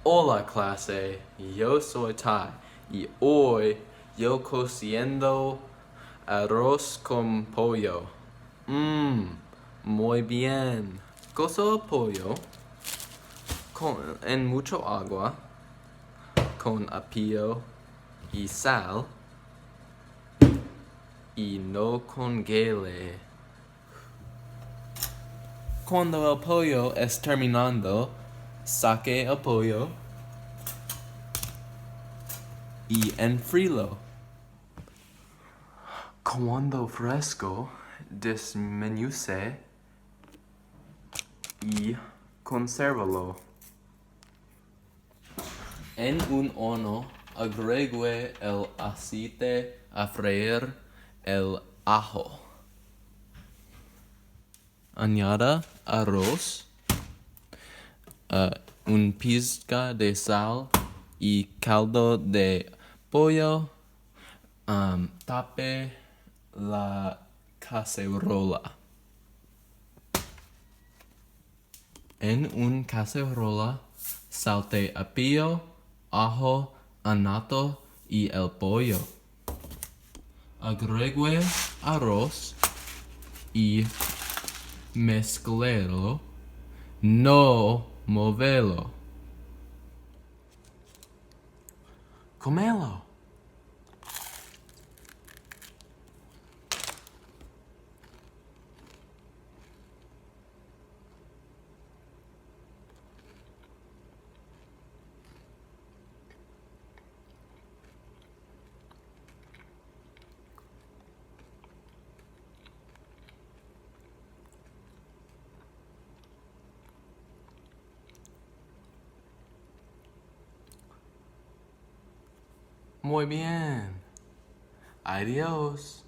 Hola clase, yo soy Tai y hoy yo cociendo arroz con pollo. Muy bien. Cozo el pollo en mucho agua con apio y sal y no congele. Cuando el pollo es terminando, saque el pollo y enfríelo. Cuando fresco, disminuye y consérvalo. En un horno, agregue el aceite a freír el ajo. Añada arroz, un pizca de sal y caldo de pollo. Tape la cacerola. En una cacerola, salte apio, ajo, anato y el pollo. Agregue arroz y mezclelo. No movelo. Comelo. Muy bien. Adiós.